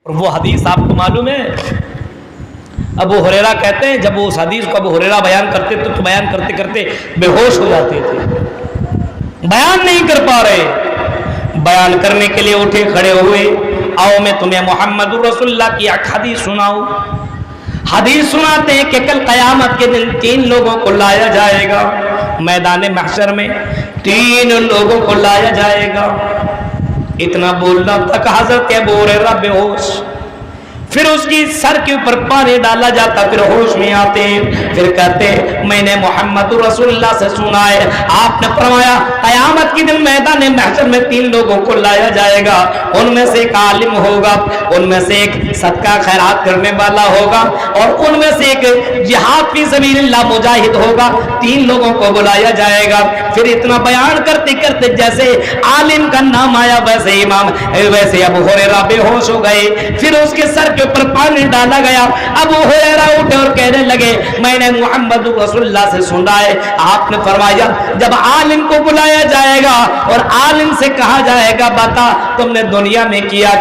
اور وہ حدیث آپ کو معلوم ہے، ابو ہریرہ کہتے ہیں جب وہ اس حدیث کو ابو ہریرہ بیان کرتے تو بیان کرتے کرتے بے ہوش ہو جاتے تھے، بیان نہیں کر پا رہے، بیان کرنے کے لیے اٹھے کھڑے ہوئے، آؤ میں تمہیں محمد رسول اللہ کی ایک حدیث سناؤں۔ حدیث سناتے ہیں کہ کل قیامت کے دن 3 لوگوں کو لایا جائے گا میدان محشر میں، 3 لوگوں کو لایا جائے گا۔ اتنا بولنا تک حضرت ابو ہریرہ بے ہوش، پھر اس کی سر کے اوپر پانی ڈالا جاتا، پھر ہوش میں آتے ہیں، پھر کہتے ہیں میں نے محمد رسول اللہ سے سنا ہے، آپ نے فرمایا قیامت کے دن میدان محشر میں 3 لوگوں کو لایا جائے گا، ان میں سے ایک عالم ہوگا، ان میں سے ایک صدقہ خیرات کرنے والا ہوگا، اور ان میں سے ایک جہاد فی سبیل اللہ مجاہد ہوگا۔ 3 لوگوں کو بلایا جائے گا۔ پھر اتنا بیان کرتے کرتے جیسے عالم کا نام آیا ویسے ابو ہریرہ بے ہوش ہو گئے، پھر اس کے سر کے اوپر پانی ڈالا گیا۔ ابو ہریرہ اٹھے اور کہنے لگے میں نے محمد رسول اللہ سے سنا ہے، آپ نے فرمایا جب عالم کو بلایا جائے گا اور عالم سے کہا جائے گا بتا تم نے دنیا میں کیا،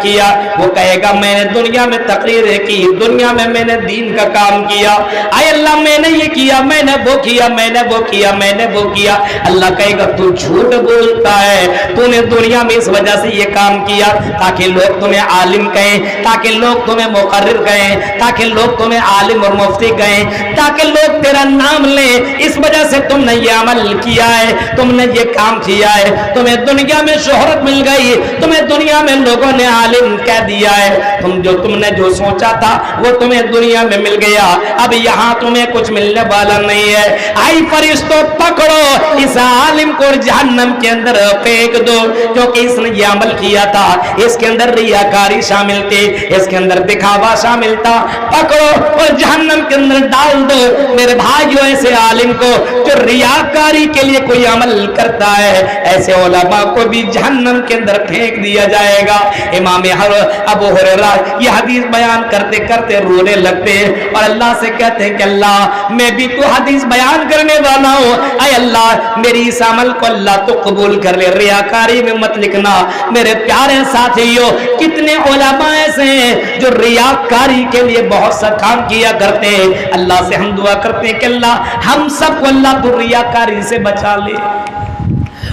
وہ کہے گا میں نے دنیا میں تقریریں کی، دنیا میں میں نے دین کا کام کیا، اے اللہ میں نے یہ کیا، میں نے وہ کیا، میں نے وہ کیا، میں نے وہ کیا۔ اللہ کہے گا تو جھوٹ بولتا ہے، تو نے دنیا میں اس وجہ سے یہ کام کیا تاکہ لوگ تمہیں عالم کہیں، تاکہ لوگ تمہیں مقرر کہیں، تاکہ لوگ تمہیں عالم اور مفتی کہیں، تاکہ لوگ تیرا نام لیں، اس وجہ سے تم نے یہ عمل کیا ہے، تم نے یہ کام کیا ہے، تمہیں دنیا میں شہرت مل گئی، تمہیں دنیا میں لوگوں نے عالم کہہ دیا ہے، تم نے جو سوچا تھا وہ تمہیں دنیا میں مل گیا، اب یہاں تمہیں کچھ ملنے والا نہیں ہے۔ آئی فرشتوں پکڑو اس عالم کو جہنم کے اندر پھینک دو، کیونکہ اس نے یہ عمل کیا تھا، اس کے اندر ریاکاری شامل تھی، اس کے اندر دکھاوا شامل تھا، پکڑو اور جہنم کے اندر ڈال دو۔ میرے بھائیو ایسے عالم کو جو ریاکاری کے لیے کوئی عمل کرتا ہے، ایسے علماء کو بھی جہنم کے اندر پھینک دیا جائے گا۔ امام ابو ہریرہ یہ حدیث بیان کرتے کرتے رونے لگتے ہیں اور اللہ سے کہتے ہیں کہ اللہ میں بھی تو حدیث بیان کرنے والا ہوں، اے اللہ میری اس عمل کو اللہ تو قبول کر لے، ریاکاری میں مت لکھنا۔ میرے پیارے ساتھیوں کتنے علماء ایسے ہیں جو ریاکاری کے لیے بہت سا کام کیا کرتے ہیں، اللہ سے ہم دعا کرتے ہیں کہ اللہ ہم سب کو اللہ تو ریاکاری سے بچا لے۔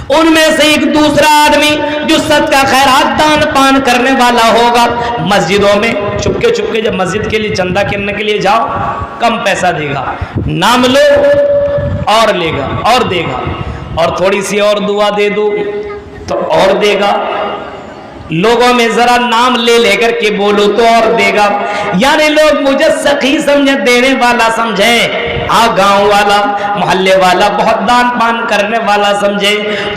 ان میں سے ایک دوسرا آدمی جو صدقہ خیرات دان پان کرنے والا ہوگا، مسجدوں میں چپکے چپکے جب مسجد کے لیے چندہ کرنے کے لیے جاؤ، کم پیسہ دے گا، نام لو اور لے گا اور دے گا، اور تھوڑی سی اور دعا دے دو تو اور دے گا، لوگوں میں ذرا نام لے لے کر کے بولو تو اور دے گا، یعنی لوگ مجھے سخی سمجھے، دینے والا سمجھے، گاؤں والا محلے والا بہت دان پان کرنے والا سمجھے،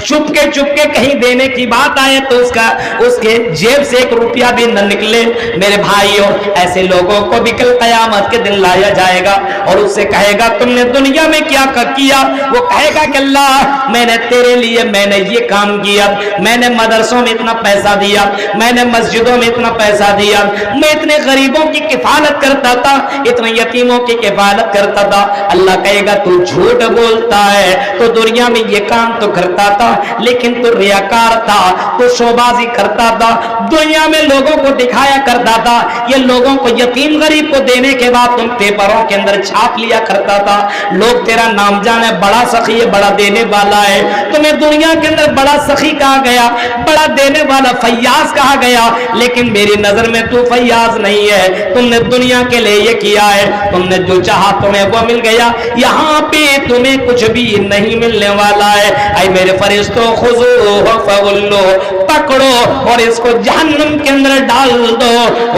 چپکے چپکے کہیں دینے کی بات آئے تو اس کے جیب سے 1 روپیہ بھی نہ نکلے۔ میرے بھائیوں ایسے لوگوں کو بھی کل قیامت کے دن لایا جائے گا اور اس سے کہے گا تم نے دنیا میں کیا کیا، وہ کہے گا کہ اللہ میں نے تیرے لیے میں نے یہ کام کیا، میں نے مدرسوں میں اتنا پیسہ دیا، میں نے مسجدوں میں اتنا پیسہ دیا، میں اتنے غریبوں کی کفالت کرتا تھا، اتنے یتیموں کی کفالت کرتا تھا۔ اللہ کہے گا تو جھوٹ بولتا ہے، تو دنیا میں یہ کام تو کرتا تھا لیکن تو ریاکار تھا، تو شوبازی کرتا تھا، دنیا میں لوگوں کو دکھایا کرتا تھا، یہ لوگوں کو یتیم غریب کو دینے کے بعد تم پیپروں کے اندر چھاپ لیا کرتا تھا، لوگ تیرا نام جانے بڑا سخی ہے، بڑا دینے والا ہے، تمہیں دنیا کے اندر بڑا سخی کہا گیا، بڑا دینے والا فیاض کہا گیا، لیکن میری نظر میں تو فیاض نہیں ہے، تم نے دنیا کے لیے یہ کیا ہے، تم نے جو چاہا تمہیں وہ مل گیا، یہاں پہ تمہیں کچھ بھی نہیں ملنے والا ہے۔ اے میرے فرشتوں خذوہ فغلوہ، پکڑو اور اس کو جہنم کے اندر ڈال دو،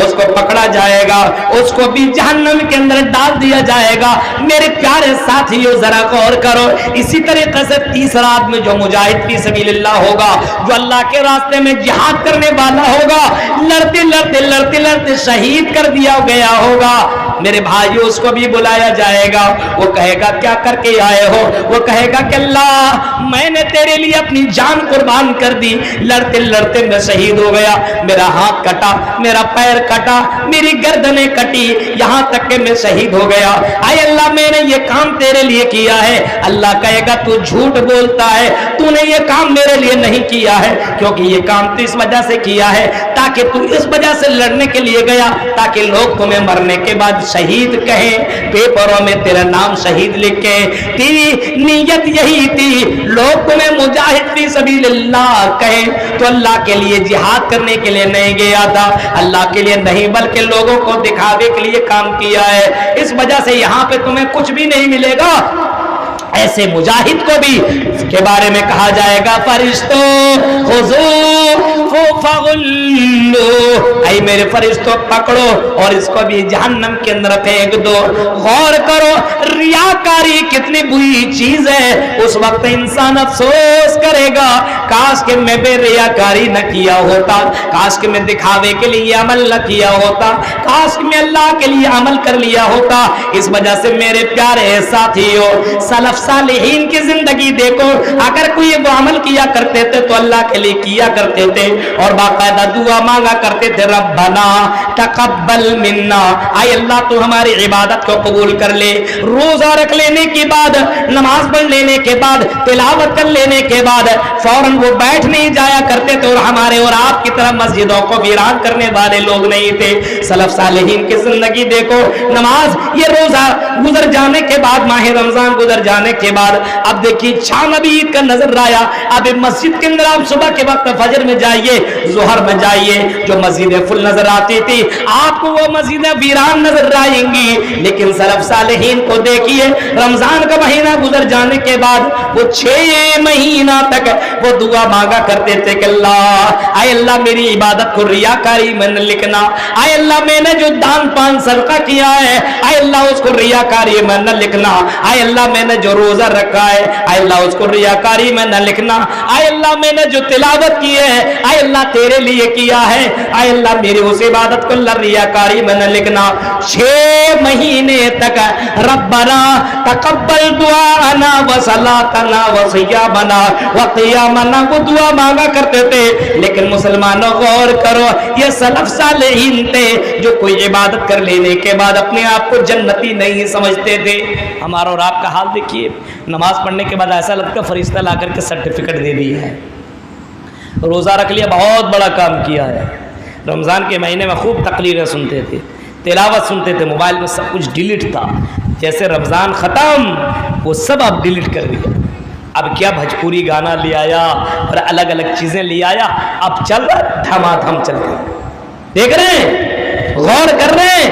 اس کو پکڑا جائے گا، اس کو بھی جہنم کے اندر ڈال دیا جائے گا۔ میرے پیارے ساتھیوں ذرا غور کرو، اسی طریقے سے تیسرا آدمی جو مجاہد فی سبیل اللہ ہوگا، جو اللہ کے راستے میں جہاد کرنے والا ہوگا، لڑتے لڑتے لڑتے لڑتے شہید کر دیا گیا ہوگا، میرے بھائیوں اس کو بھی بلایا جائے گا وہ کہے گا کیا کر کے آئے ہو؟ وہ کہے گا کہ اللہ میں نے تیرے لیے اپنی جان قربان کر دی، لڑتے لڑتے میں شہید ہو گیا، میرا ہاتھ کٹا، میرا پیر کٹا، میری گردنیں کٹی، یہاں تک کہ میں شہید ہو گیا، اے اللہ میں نے یہ کام تیرے لیے کیا ہے۔ اللہ کہے گا تو جھوٹ بولتا ہے، تو نے یہ کام میرے لیے نہیں کیا ہے، کیونکہ یہ کام تو اس وجہ سے کیا ہے تاکہ تو اس وجہ سے لڑنے کے لیے گیا تاکہ لوگ تمہیں مرنے کے بعد شہید کہیں، پیپروں میں تیرا نام شہید لکھیں، تیری نیت یہی تھی، لوگ تمہیں مجاہد فی سبیل اللہ کہیں، تو اللہ کے لیے جہاد کرنے کے لیے نہیں گیا تھا، اللہ کے لیے نہیں بلکہ لوگوں کو دکھاوے کے لیے کام کیا ہے، اس وجہ سے یہاں پہ تمہیں کچھ بھی نہیں ملے گا۔ ایسے مجاہد کو بھی کے بارے میں کہا جائے گا فرشتوں خذو فغلو، اے میرے فرشتوں پکڑو اور اس کو بھی جہنم کے اندر پھینک دو۔ غور کرو ریاکاری کتنی بری چیز ہے، اس وقت انسان افسوس کرے گا کاش کہ میں بے ریاکاری نہ کیا ہوتا، کاش کہ میں دکھاوے کے لیے عمل نہ کیا ہوتا، کاش کہ میں اللہ کے لیے عمل کر لیا ہوتا۔ اس وجہ سے میرے پیارے ساتھیوں، سلف صالحین کی زندگی دیکھو، اگر کوئی وہ عمل کیا کرتے تھے تو اللہ کے لیے کیا کرتے تھے اور باقاعدہ دعا مانگا کرتے تھے، ربنا تقبل منا، اے اللہ تو ہماری عبادت کو قبول کر لے۔ روزہ رکھ لینے کے بعد، نماز پڑھ لینے کے بعد، تلاوت کر لینے کے بعد فوراً وہ بیٹھ نہیں جایا کرتے تھے، اور ہمارے اور آپ کی طرح مسجدوں کو ویران کرنے والے لوگ نہیں تھے۔ سلف صالحین کی زندگی دیکھو، نماز یہ روزہ گزر جانے کے بعد، ماہ رمضان گزر جانے کے بعد، اب دیکھیے شام ابھی عید کا نظر آیا، اب مسجد کے اندر آپ صبح کے وقت فجر میں جائیے، ظہر میں جائیے، جو مسجدیں فل نظر آتی تھی آپ کو وہ مسجدیں ویران نظر آئیں گی، لیکن سلف صالحین کو دیکھیے رمضان کا مہینہ گزر جانے کے بعد وہ 6 مہینہ تک وہ دعا مانگا کرتے تھے کہ اللہ اے اللہ میری عبادت کو ریاکاری میں نہ لکھنا، اے اللہ میں نے جو دان پان صدقہ کیا ہے اے اللہ اس کو ریاکاری میں نہ لکھنا، اے اللہ میں نے جو روزہ رکھا ہے اے اللہ اس کو ریاکاری میں نہ لکھنا، اے اللہ میں نے جو تلاوت کی ہے اے اللہ تیرے لیے کیا ہے، اے اللہ میری اس عبادت کو اللہ ریاکاری میں نہ لکھنا۔ 6 مہینے تک ربنا تقبل دعانا وصلاتنا وصيامنا وقيامنا وہ دعا مانگا کرتے تھے، لیکن مسلمانوں غور کرو یہ سلف صالحین تھے جو کوئی عبادت کر لینے کے بعد اپنے آپ کو جنتی نہیں سمجھتے تھے۔ ہمارا اور آپ کا حال دیکھیے، نماز پڑھنے کے بعد ایسا لگتا ہے فرشتہ لا کر کے سرٹیفکیٹ دے دیا ہے، روزہ رکھ لیا بہت بڑا کام کیا ہے، رمضان کے مہینے میں خوب تقریریں سنتے تھے، تلاوت سنتے تھے، موبائل میں سب کچھ ڈیلیٹ تھا، جیسے رمضان ختم وہ سب اب ڈیلیٹ کر دیا، اب کیا بھوجپوری گانا لے آیا اور الگ الگ چیزیں لے آیا، اب چل رہا دھما دھم چل رہا، دیکھ رہے ہیں، غور کر رہے ہیں،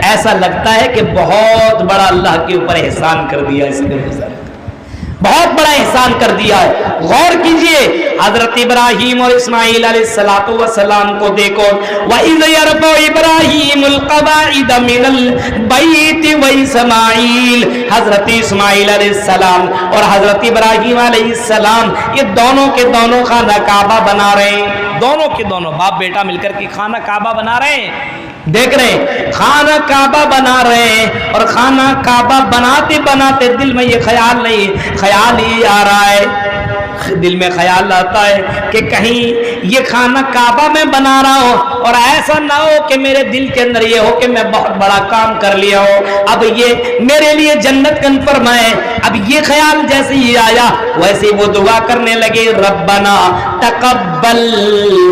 ایسا لگتا ہے کہ بہت بڑا اللہ کے اوپر احسان کر دیا اس نے، بہت بڑا احسان کر دیا ہے۔ غور کیجئے حضرت ابراہیم اور اسماعیل علیہ السلام کو دیکھو، وَإِذْ يَرْفَعُ إِبْرَاهِيمُ الْقَوَاعِدَ مِنَ الْبَيْتِ وَإِسْمَاعِيلُ، حضرت اسماعیل علیہ السلام اور حضرت ابراہیم علیہ السلام یہ دونوں کے دونوں خانہ کعبہ بنا رہے ہیں، دونوں کے دونوں باپ بیٹا مل کر کے خانہ کعبہ بنا رہے ہیں، دیکھ رہے ہیں خانہ کعبہ بنا رہے ہیں، اور خانہ کعبہ بناتے بناتے دل میں یہ خیال ہی آ رہا ہے، دل میں خیال آتا ہے کہ کہیں یہ خانہ کعبہ میں بنا رہا ہوں اور ایسا نہ ہو کہ میرے دل کے اندر یہ ہو کہ میں بہت بڑا کام کر لیا ہو، اب یہ میرے لیے جنت کنفرم ہے۔ اب یہ خیال جیسے ہی آیا ویسے وہ دعا کرنے لگے، ربنا تقبل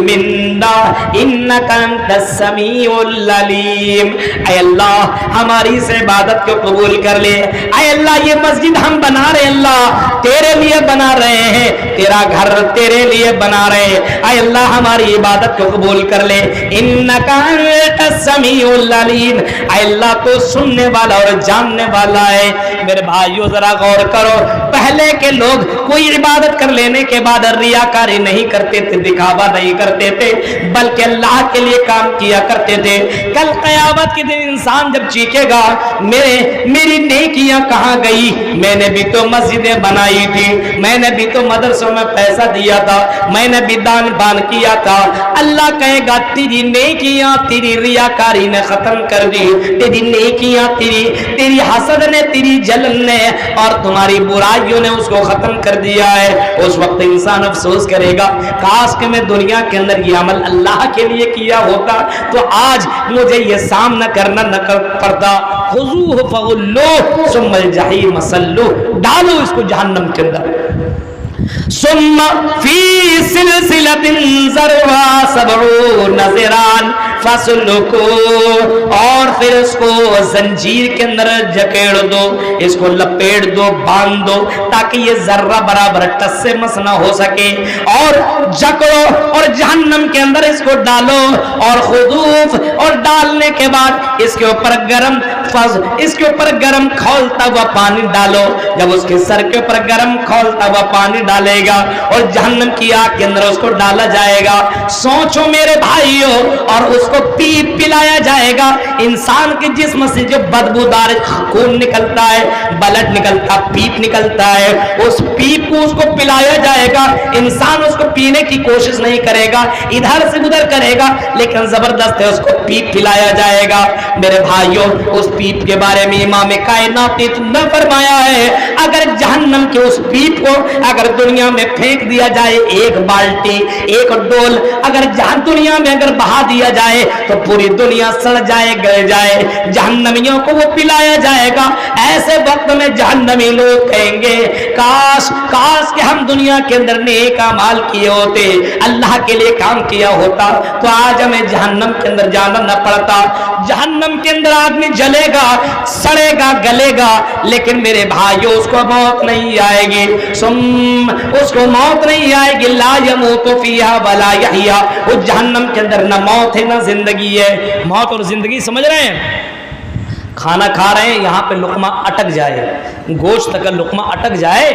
منا انک انت السمیع العلیم، اے اللہ ہماری اس عبادت کو قبول کر لے، اے اللہ یہ مسجد ہم بنا رہے ہیں، اللہ تیرے لیے بنا رہے ہیں، تیرا گھر تیرے لیے بنا رہے ہیں، اے اللہ ہماری عبادت کو قبول کر لے، انک انت السمیع العلیم، اے اللہ تو سننے والا اور جاننے والا ہے۔ میرے بھائیو ذرا غور کرو، پہلے کے لوگ کوئی عبادت کر لینے کے بعد ریاکاری نہیں کرتے تھے، دکھاوا نہیں کرتے تھے، بلکہ اللہ کے لیے کام کیا کرتے تھے۔ کل قیامت کے دن انسان جب چیخے گا میری نیکیاں کہاں گئی، میں نے بھی تو مسجدیں بنائی تھی، میں نے بھی تو مدرسے मदरसों में पैसा दिया था, मैंने भी दान बान किया था। अल्लाह कहेगा तेरी नेकियां तेरी रियाकारी ने खत्म कर दी, तेरी नेकियां तेरी हसद ने, तेरी जलन ने और तुम्हारी बुराइयों ने उसको खत्म कर दिया है। उस वक्त इंसान अफसोस करेगा, काश कि मैं दुनिया के अंदर ये अमल अल्लाह के लिए किया होता तो आज मुझे ये सामना करना न कर पड़ता। खुज़ूहु फग़ुल्लूहु सुम्मल जहीम सल्लूहु, डालो इसको जहन्नम के अंदर। सुम्मा फी सिलसिलतिन ज़रवा सबऊन ज़िरान फस्लुकू, और फिर इसको जंजीर के अंदर जकेड़ दो, इसको लपेट दो, बांध दो, ताकि ये जर्रा बराबर टस से मस ना हो सके, और जकड़ो और जहन्नम के अंदर इसको डालो। और खुदूफ, और डालने के बाद इसके ऊपर गरम खौलता हुआ पानी डालो। जब उसके सर के ऊपर गरम खौलता हुआ पानी डालेगा और जहन्नम की आग के अंदर उसको डाला जाएगा, सोचो मेरे भाइयों, और उसको पीप पिलाया जाएगा। इंसान के जिस्म से जो बदबूदार खून निकलता है, ब्लड निकलता, पीप निकलता है, उस पीप को उसको पिलाया जाएगा। इंसान उसको पीने की कोशिश नहीं करेगा, इधर से उधर करेगा, लेकिन जबरदस्त है उसको पीप पिलाया जाएगा। मेरे भाइयों, उस पीप के बारे में इमाम कायनात ने फरमाया है, अगर जहन्नम के उस पीप को अगर दुनिया में फेंक दिया जाए, एक बाल्टी, एक डोल अगर दुनिया में अगर बहा दिया जाए तो पूरी दुनिया सड़ जाए, गल जाए। जहन्नमियों को वो पिलाया जाएगा। ऐसे वक्त में जहन्नमी लोग कहेंगे, काश काश कि हम दुनिया के अंदर नेक अमाल किए होते, अल्लाह के लिए काम किया होता तो आज हमें जहन्नम के अंदर जाना न पड़ता। जहन्नम के अंदर आदमी जलेगा, सड़ेगा, गलेगा, लेकिन मेरे भाइयों उसको मौत नहीं आएगी। उसको मौत नहीं आएगी। ला यमूतु फीहा वला यहया, उस जहन्नम के अंदर न मौत है न जिंदगी है। मौत और जिंदगी समझ रहे हैं? खाना खा रहे हैं, यहाँ पे लुकमा अटक जाए, गोश्त का लुकमा अटक जाए,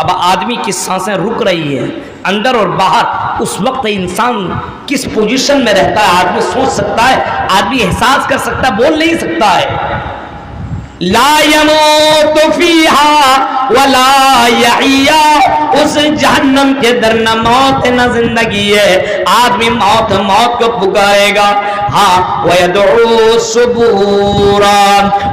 अब आदमी की सांसें रुक रही है अंदर और बाहर, उस वक्त इंसान किस पोजीशन में रहता है आदमी सोच सकता है, आदमी एहसास कर सकता है, बोल नहीं सकता है। ला यमूतु फीहा वला यहया, उस जहन्नम के अंदर न मौत न जिंदगी है। आदमी मौत मौत को पुकारेगा, हाँ वयदउ सुबूरा,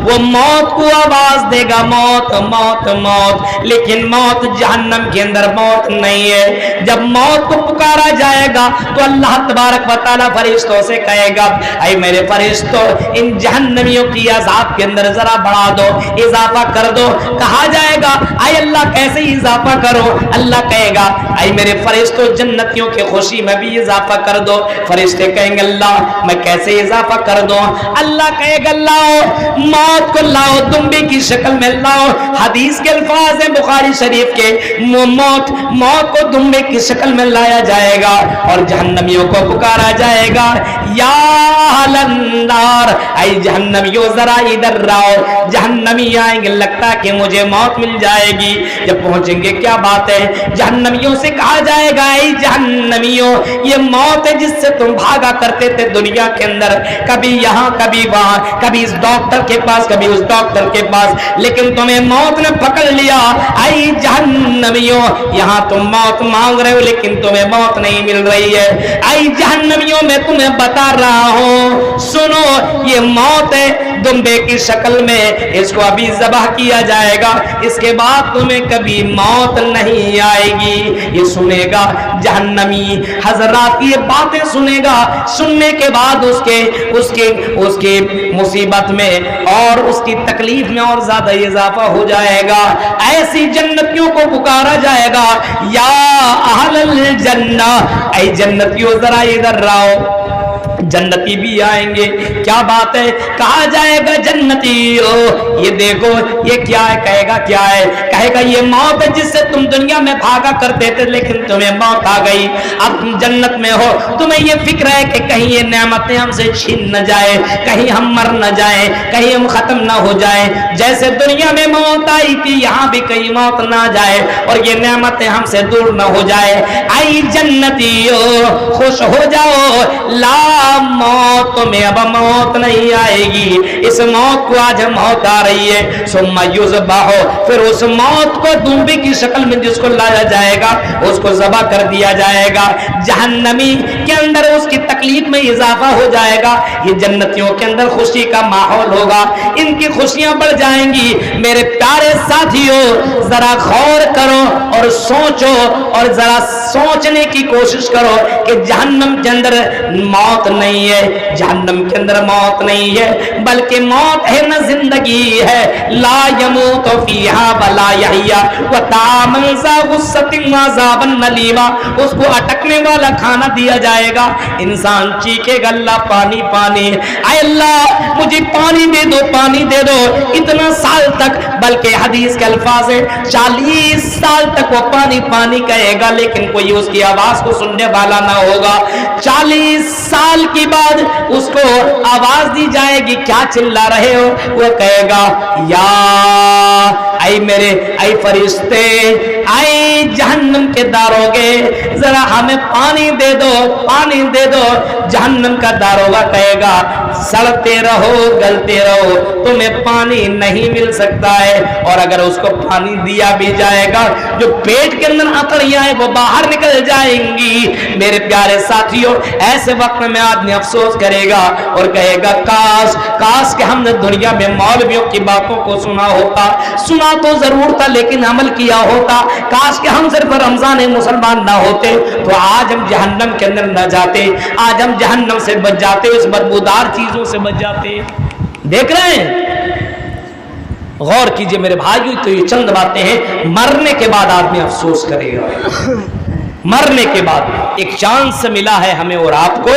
वो मौत को आवाज देगा, मौत मौत मौत, लेकिन मौत जहन्नम के अंदर मौत नहीं है। जब मौत को पुकारा जाएगा तो अल्लाह तबारक व तआला फरिश्तों से कहेगा, ऐ मेरे फरिश्तों, इन जहन्नमियों की अज़ाब के अंदर जरा बढ़ा दो, इजाफा कर दो। कहा जाएगा, ऐ अल्लाह कैसे इजाफा करो? अल्लाह कहेगा, ऐ मेरे फरिश्तों, जन्नतियों की खुशी में भी इजाफा कर दो। फरिश्ते कहेंगे, अल्लाह मैं कैसे इजाफा कर दूं? अल्लाह कहेगा, लाओ मौत को, लाओ दुम्बे की शक्ल में लाओ। हदीस के अल्फाज हैं बुखारी शरीफ के, मौत को दुम्बे की शक्ल में लाया जाएगा और जहन्नमियों को पुकारा जाएगा, या अहलन्नार, ऐ जहन्नमियों जरा इधर आओ। जहन्नमी आएंगे, लगता है कि मुझे मौत मिल जाएगी। जब पहुंचेंगे, क्या बात है? जहन्नमियों से कहा जाएगा, ऐ जहन्नमियों, ये मौत है जिससे तुम भागा करते थे दुनिया के अंदर, कभी यहाँ कभी वहां, कभी इस डॉक्टर के पास कभी उस डॉक्टर के पास, लेकिन तुम्हें मौत ने पकड़ लिया। ऐ जहन्नमियों, यहाँ तुम मौत मांग रहे हो लेकिन तुम्हें मौत नहीं मिल रही है। ऐ जहन्नमियों, मैं तुम्हें बता रहा हूं, सुनो, ये मौत है दुम्बे की शक्ल में, इसको अभी ज़बह किया जाएगा, इसके बाद तुम्हें कभी मौत नहीं आएगी। ये सुनेगा जहन्नमी हजरात, ये बातें सुनेगा, सुनने के बाद उसके मुसीबत में और उसकी तकलीफ में और ज्यादा इजाफा हो जाएगा। ऐसी जन्नतियों को पुकारा जाएगा, या अहलल जन्ना, ऐ जन्नतियों जरा इधर आओ। जन्नती भी आएंगे, क्या बात है? कहा जाएगा, जन्नतियों ये देखो, ये क्या है? कहेगा, क्या है? कहेगा, ये मौत है जिससे तुम दुनिया में भागा करते थे लेकिन तुम्हें मौत आ गई, अब तुम जन्नत में हो, तुम्हें ये फिक्र है कि कहीं ये नेमतें हमसे छीन न जाए, कहीं हम मर न जाए, कहीं हम खत्म ना हो जाए। जैसे दुनिया में मौत आई थी, यहाँ भी कहीं मौत ना जाए और ये नेमतें हमसे दूर न हो जाए। आई जन्नतियों खुश हो जाओ, ला मौत में अब मौत नहीं आएगी, इस मौत को आज मौत आ रही है। सुम्मा युज़बहु, फिर उस मौत को दूंबे की शक्ल में जिसको लाया जाएगा उसको ज़बह कर दिया जाएगा। जहन्नमी के अंदर उसकी तकलीफ में इजाफा हो जाएगा, ये जन्नतियों के अंदर खुशी का माहौल होगा, इनकी खुशियां बढ़ जाएंगी। मेरे प्यारे साथियों, जरा गौर करो और सोचो, और जरा सोचने की कोशिश करो कि जहन्नम के अंदर मौत नहीं है, जहन्नम के अंदर मौत नहीं है, बल्कि मौत है न जिंदगी है। ला यमूत फीहा वला यहिया व तामन ज़ा गुस्सतिन व अज़ाबन नलीमा, उसको अटकने वाला खाना दिया जाएगा। इंसान चीखेगा अल्लाह पानी पानी, आय अल्लाह मुझे पानी दे दो, पानी दे दो। इतना साल तक, बल्कि हदीस के अल्फाज है 40 साल तक वो पानी पानी कहेगा, लेकिन कोई उसकी आवाज को सुनने वाला ना होगा। 40 साल के बाद उसको आवाज दी जाएगी, क्या चिल्ला रहे हो? वो कहेगा या ऐ मेरे ऐ फरिश्ते, ऐ जहन्नम के दारोगे, जरा हमें पानी दे दो, पानी दे दो। जहन्नम का दारोगा कहेगा सड़ते रहो, गलते रहो, तुम्हें पानी नहीं मिल सकता है। और अगर उसको पानी दिया भी जाएगा, जो पेट के अंदर अतड़ियां हैं वो बाहर निकल जाएंगी। मेरे प्यारे साथियों, ऐसे वक्त में आदमी अफसोस करेगा और कहेगा काश काश कि हमने दुनिया में मौलवियों की बातों को सुना होता, सुना तो जरूर था लेकिन अमल किया होता। काश कि हम सिर्फ रमजान मुसलमान ना होते तो आज हम जहन्नम के अंदर न जाते, आज हम जहन्नम से बच जाते, इस बदबूदार चीजों से बच जाते। देख रहे हैं, गौर कीजिए मेरे भाइयों, तो ये चंद बातें हैं। मरने के बाद आदमी अफसोस करेगा, मरने के बाद एक चांस मिला है हमें और आपको,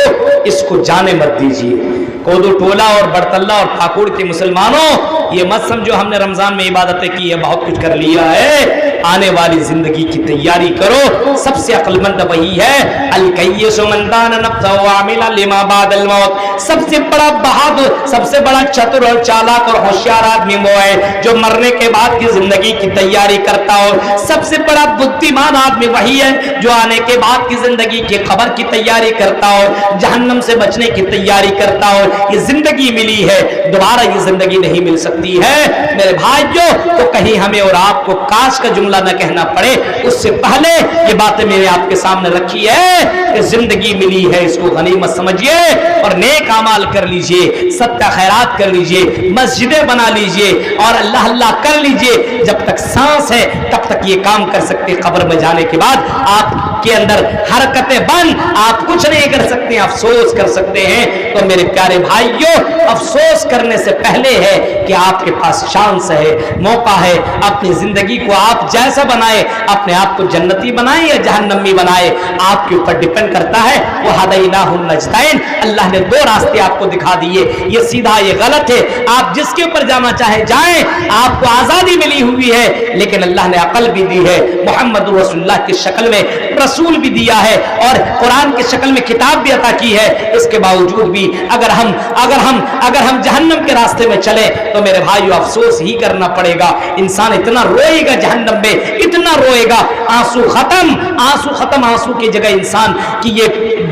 इसको जाने मत दीजिए। कोदो टोला और बड़तल्ला और ठाकुर के मुसलमानों, ये मत समझो हमने रमजान में इबादतें की है, बहुत कुछ कर लिया है। आने वाली जिंदगी की तैयारी करो। सबसे अक्लमंद वही है अल-कय्यिसु मन दान नफ्सहु व अमिला लिमा बादल मौत। सबसे बड़ा बहादुर, सबसे बड़ा चतुर और चालाक और होशियार आदमी वो है जो मरने के बाद की जिंदगी की तैयारी करता हो। सबसे बड़ा बुद्धिमान आदमी वही है जो आने के बाद की जिंदगी की खबर की तैयारी करता हो, जहन्नम से बचने की तैयारी करता हो। ये जिंदगी मिली है, दोबारा ये जिंदगी नहीं मिल सकती है मेरे भाइयों। तो कहीं हमें और आपको काश का जुमला न कहना पड़े, उससे पहले ये बातें मैंने आपके सामने रखी है कि जिंदगी मिली है, इसको गनीमत समझिए और नेक अमाल कर लीजिए, सत्ता खैरात कर लीजिए, मस्जिदें बना लीजिए और अल्लाह अल्लाह कर लीजिए। जब तक सांस है तब तक ये काम कर सकते। कब्र में जाने के बाद आपके अंदर हरकतें बंद, आप कुछ नहीं कर सकते, अफसोस कर सकते हैं। तो मेरे प्यारे भाइयों, अफसोस करने से पहले है कि आपके पास चांस है, मौका है। अपनी जिंदगी को आप जैसा बनाए, अपने आप को जन्नती बनाए या जहन्नमी बनाए, आपके ऊपर डिपेंड करता है। वो हदैनाहुन नजदैन, अल्लाह ने दो रास्ते आपको दिखा दिए, ये सीधा ये गलत है। आप जिसके ऊपर जाना चाहे जाएं, आपको आजादी मिली हुई है, लेकिन अल्लाह ने अकल भी दी है, मोहम्मद रसूलुल्लाह की शक्ल में रसूल भी दिया है और कुरान की शक्ल में किताब भी अता की है। इसके बावजूद भी अगर हम जहन्नम के रास्ते में चले तो मेरे भाइयों अफसोस ही करना पड़ेगा। इंसान इतना रोएगा जहन्नम में, इतना रोएगा, आंसू खत्म, आंसू खत्म, आंसू की जगह इंसान की ये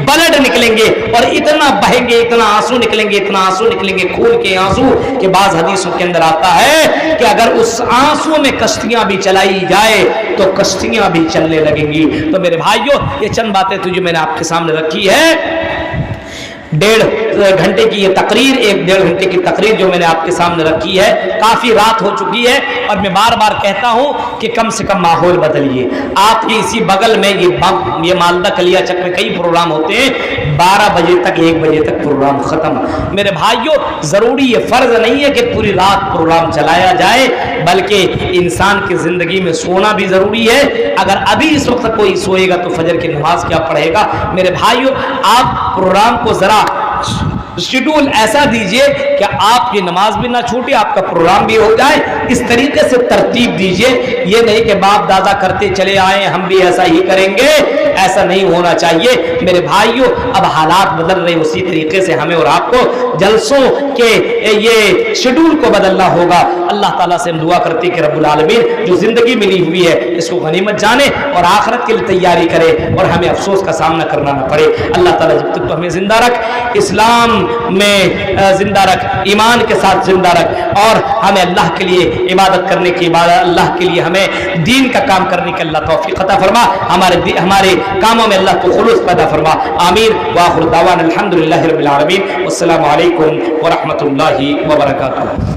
ब्लड निकलेंगे और इतना बहेंगे, इतना आंसू निकलेंगे, इतना आंसू निकलेंगे, खून के आंसू के बाद हदीसों के अंदर आता है कि अगर उस आंसू में कश्तियां भी चलाई जाए तो कश्तियां भी चलने लगेंगी। तो मेरे भाइयों, ये चंद बातें तुझे मैंने आपके सामने रखी है। 1.5 घंटे की ये तकरीर, 1-1.5 घंटे की तकरीर जो मैंने आपके सामने रखी है। काफी रात हो चुकी है और मैं बार बार कहता हूं कि कम से कम माहौल बदलिए। आपके इसी बगल में ये मालदा कलिया चक में कई प्रोग्राम होते हैं, 12 बजे तक 1 बजे तक प्रोग्राम खत्म। मेरे भाइयों, जरूरी ये फर्ज नहीं है कि पूरी रात प्रोग्राम चलाया जाए, बल्कि इंसान की जिंदगी में सोना भी जरूरी है। अगर अभी इस वक्त कोई सोएगा तो फजर की नमाज क्या पढ़ेगा? मेरे भाइयों, आप प्रोग्राम को जरा शेड्यूल ऐसा दीजिए कि आपकी नमाज भी ना छूटे, आपका प्रोग्राम भी हो जाए, इस तरीके से तरतीब दीजिए। ये नहीं कि बाप दादा करते चले आए हम भी ऐसा ही करेंगे, ऐसा नहीं होना चाहिए। मेरे भाइयों, अब हालात बदल रहे, उसी तरीके से हमें और आपको जलसों के ये शेड्यूल को बदलना होगा। अल्लाह ताला से हम दुआ करते कि रब्बुल आलमीन जो जिंदगी मिली हुई है इसको गनीमत जाने और आखिरत के लिए तैयारी करे और हमें अफसोस का सामना करना ना पड़े। अल्लाह ताला जब तक तो हमें जिंदा रख, इस्लाम में जिंदा रख, ईमान के साथ जिंदा रख और हमें अल्लाह के लिए इबादत करने की, अल्लाह के लिए हमें दीन का काम करने की अल्लाह तौफीक अता फरमा। हमारे कामों में अल्लाह तो खुलूस पैदा फरमा। आमीन। व आखिर दावाना अल्हम्दुलिल्लाहि रब्बिल आलमीन। वस्सलामु अलैकुम व रहमतुल्लाहि व बरकातुहू।